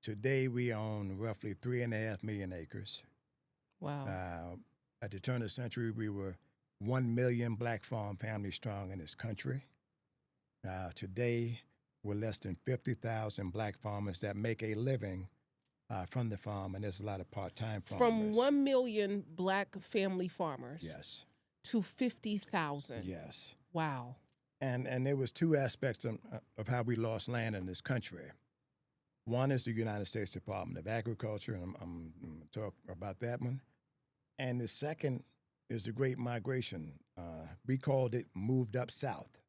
Today, we own roughly 3.5 million acres. Wow. At the turn of the century, we were 1 million black farm families strong in this country. Today, we're less than 50,000 black farmers that make a living from the farm, and there's a lot of part-time farmers. From 1 million black family farmers Yes. to 50,000. Yes. Wow. And there was two aspects of how we lost land in this country. One is the United States Department of Agriculture, and I'm going to talk about that one. And the second is the Great Migration. We called it Moved Up South.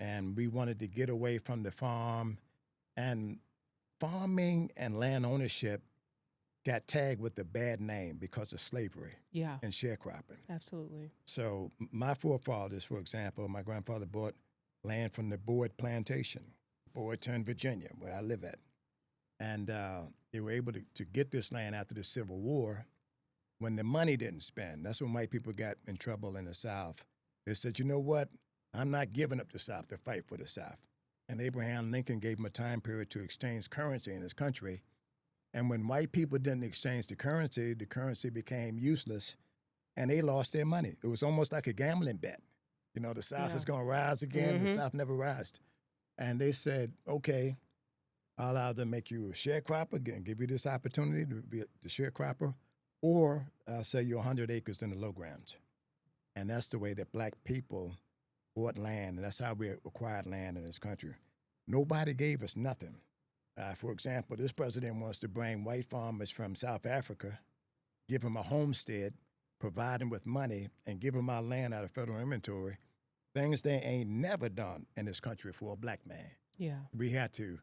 And we wanted to get away from the farm. And farming and land ownership got tagged with a bad name because of slavery and sharecropping. Absolutely. So my forefathers, for example, my grandfather bought land from the Boyd Plantation, Boydton, Virginia, where I live at. And they were able to get this land after the Civil War when the money didn't spend. That's when white people got in trouble in the South. They said, you know what? I'm not giving up the South to fight for the South. And Abraham Lincoln gave them a time period to exchange currency in this country. And when white people didn't exchange the currency became useless, and they lost their money. It was almost like a gambling bet. You know, the South is going to rise again. The South never rised. And they said, okay, I'll either make you a sharecropper, again, give you this opportunity to be the sharecropper, or I'll sell you 100 acres in the lowgrounds. And that's the way that black people bought land, and that's how we acquired land in this country. Nobody gave us nothing. For example, this president wants to bring white farmers from South Africa, give them a homestead, provide them with money, and give them our land out of federal inventory, things they ain't never done in this country for a black man. Yeah. We had to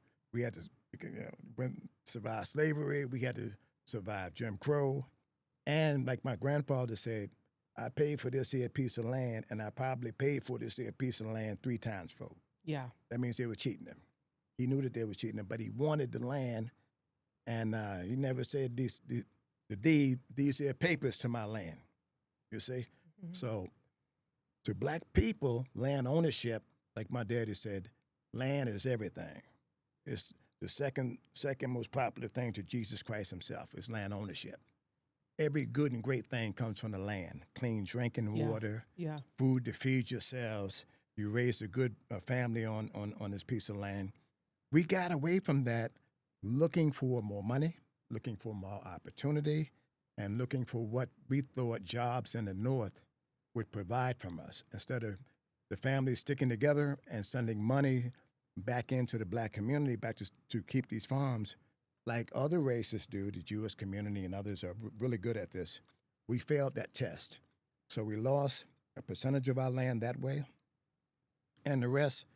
survive slavery. We had to survive Jim Crow. And like my grandfather said, I paid for this here piece of land, and I probably paid for this here piece of land 3 times for. Yeah. That means they were cheating him. He knew that they were cheating him, but he wanted the land, and he never said the deed, these here papers to my land, you see? Mm-hmm. So to black people, land ownership, like my daddy said, land is everything. It's the second most popular thing to Jesus Christ himself is land ownership. Every good and great thing comes from the land. Clean drinking water, food to feed yourselves. You raise a good family on this piece of land. We got away from that looking for more money, looking for more opportunity, and looking for what we thought jobs in the North would provide from us. Instead of the families sticking together and sending money back into the black community, back to keep these farms, like other races do, the Jewish community and others are really good at this. We failed that test. So we lost a percentage of our land that way, and the rest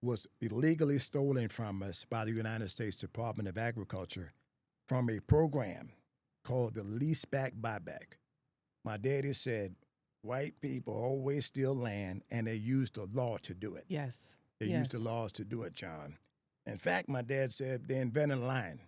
was illegally stolen from us by the United States Department of Agriculture from a program called the lease back buyback. My daddy said, white people always steal land, and they use the law to do it. Yes. They use the laws to do it, John. In fact, my dad said they invented lying.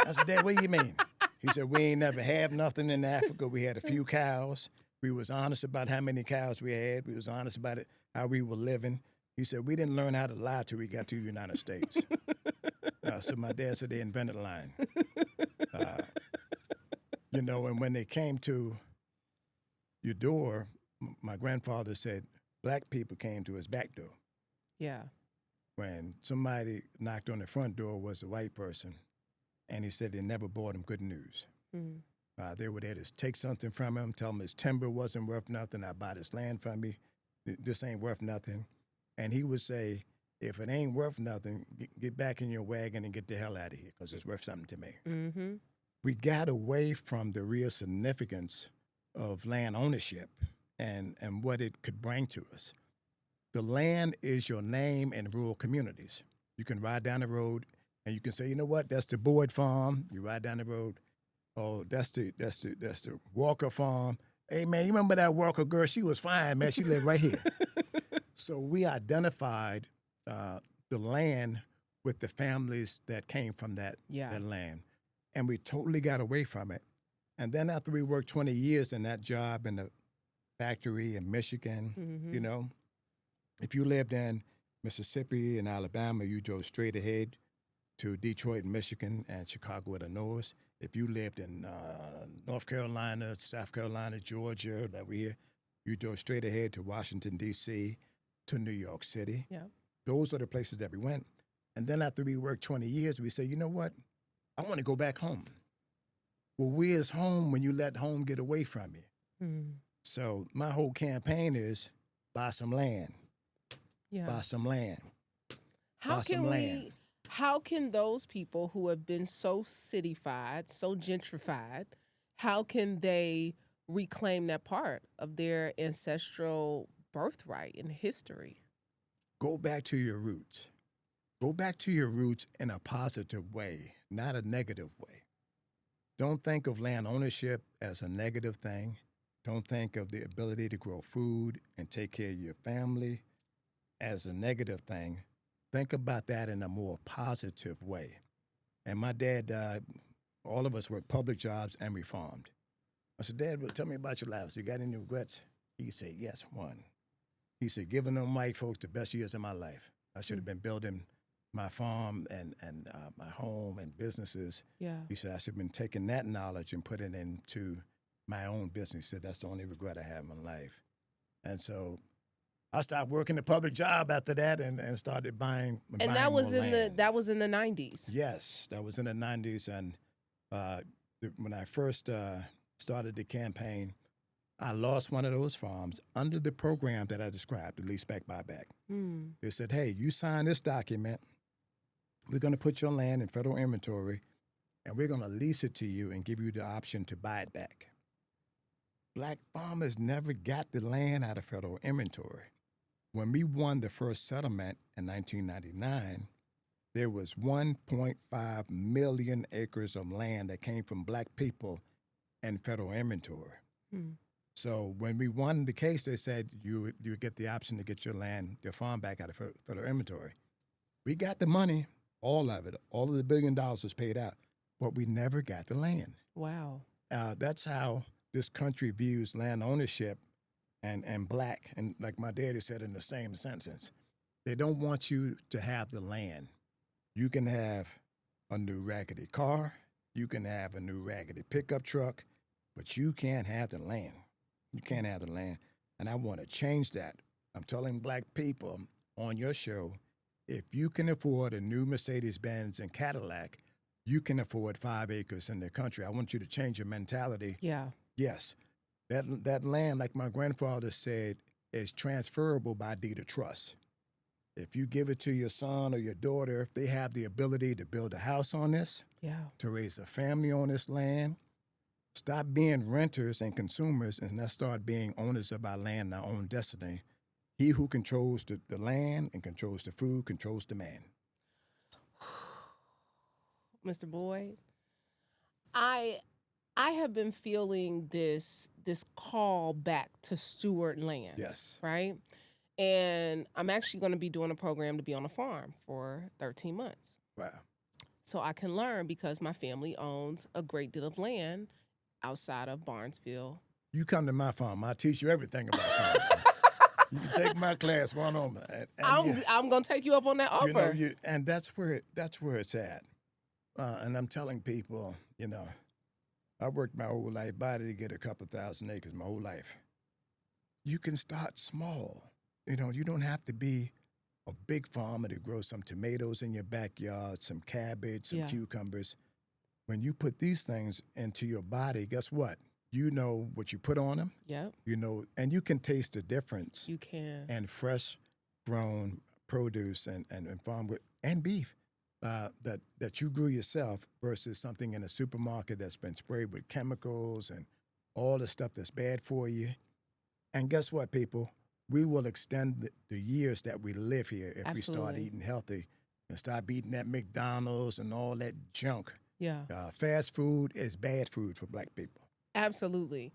I said, Dad, what do you mean? He said, we ain't never had nothing in Africa. We had a few cows. We was honest about how many cows we had. We was honest about it, how we were living. He said, we didn't learn how to lie till we got to the United States. So my dad said they invented lying. And when they came to your door, my grandfather said black people came to his back door. Yeah. When somebody knocked on the front door was a white person, and he said they never brought him good news. Mm. They were there to take something from him, tell him his timber wasn't worth nothing. I bought his land from me. This ain't worth nothing. And he would say, if it ain't worth nothing, get back in your wagon and get the hell out of here because it's worth something to me. Mm-hmm. We got away from the real significance of land ownership and what it could bring to us. The land is your name in rural communities. You can ride down the road and you can say, you know what, that's the Boyd farm. You ride down the road. Oh, that's the Walker farm. Hey man, you remember that Walker girl? She was fine, man. She lived right here. So we identified the land with the families that came from that land. And we totally got away from it. And then after we worked 20 years in that job in the factory in Michigan, if you lived in Mississippi and Alabama, you drove straight ahead. to Detroit, Michigan, and Chicago, Illinois. If you lived in North Carolina, South Carolina, Georgia, that we here, you go straight ahead to Washington, D.C., to New York City. Yeah. Those are the places that we went. And then after we worked 20 years, we say, you know what? I want to go back home. Well, where's home when you let home get away from you? Mm. So my whole campaign is buy some land, Yeah. buy some land. How buy some can land. how can those people who have been so cityfied, so gentrified, how can they reclaim that part of their ancestral birthright and history? Go back to your roots. Go back to your roots in a positive way, not a negative way. Don't think of land ownership as a negative thing. Don't think of the ability to grow food and take care of your family as a negative thing. Think about that in a more positive way. And my dad, all of us worked public jobs and we farmed. I said, Dad, well, tell me about your life. So you got any regrets? He said, yes, one. He said, giving them white folks the best years of my life. I should have been building my farm and my home and businesses. Yeah. He said, I should have been taking that knowledge and putting it into my own business. He said, that's the only regret I have in life. And so I stopped working a public job after that and started buying And that was more in land. that was in the 90s. Yes, that was in the 90s. And when I first started the campaign, I lost one of those farms under the program that I described, the lease back buyback. Mm. They said, hey, you sign this document. We're going to put your land in federal inventory, and we're going to lease it to you and give you the option to buy it back. Black farmers never got the land out of federal inventory. When we won the first settlement in 1999, there was 1.5 million acres of land that came from black people in federal inventory. Mm. So when we won the case, they said you would get the option to get your land, your farm back out of federal inventory. We got the money, all of it, all of the $1 billion was paid out, but we never got the land. Wow. That's how this country views land ownership and black. And like my daddy said in the same sentence, they don't want you to have the land. You can have a new raggedy car, you can have a new raggedy pickup truck, but you can't have the land. You can't have the land. And I want to change that. I'm telling black people on your show, if you can afford a new Mercedes-Benz and Cadillac, you can afford 5 acres in the country. I want you to change your mentality. Yeah. Yes, that land, like my grandfather said, is transferable by deed of trust. If you give it to your son or your daughter, they have the ability to build a house on this, Yeah. to raise a family on this land. Stop being renters and consumers and let's start being owners of our land and our own destiny. He who controls the land and controls the food controls the man. Mr. Boyd, I have been feeling this call back to steward land. Yes. Right? And I'm actually going to be doing a program to be on a farm for 13 months. Wow. So I can learn because my family owns a great deal of land outside of Barnesville. You come to my farm, I'll teach you everything about farming. You can take my class one-on-one. I'm going to take you up on that offer. And that's where it's at. And I'm telling people, I worked my whole life, body to get a couple thousand acres my whole life. You can start small. You don't have to be a big farmer to grow some tomatoes in your backyard, some cabbage, some cucumbers. When you put these things into your body, guess what? You know what you put on them. Yep. And you can taste the difference. You can. And fresh grown produce and farm with and beef that you grew yourself versus something in a supermarket that's been sprayed with chemicals and all the stuff that's bad for you. And guess what, people? We will extend the years that we live here if we start eating healthy and stop eating that McDonald's and all that junk. Yeah. Fast food is bad food for black people. Absolutely.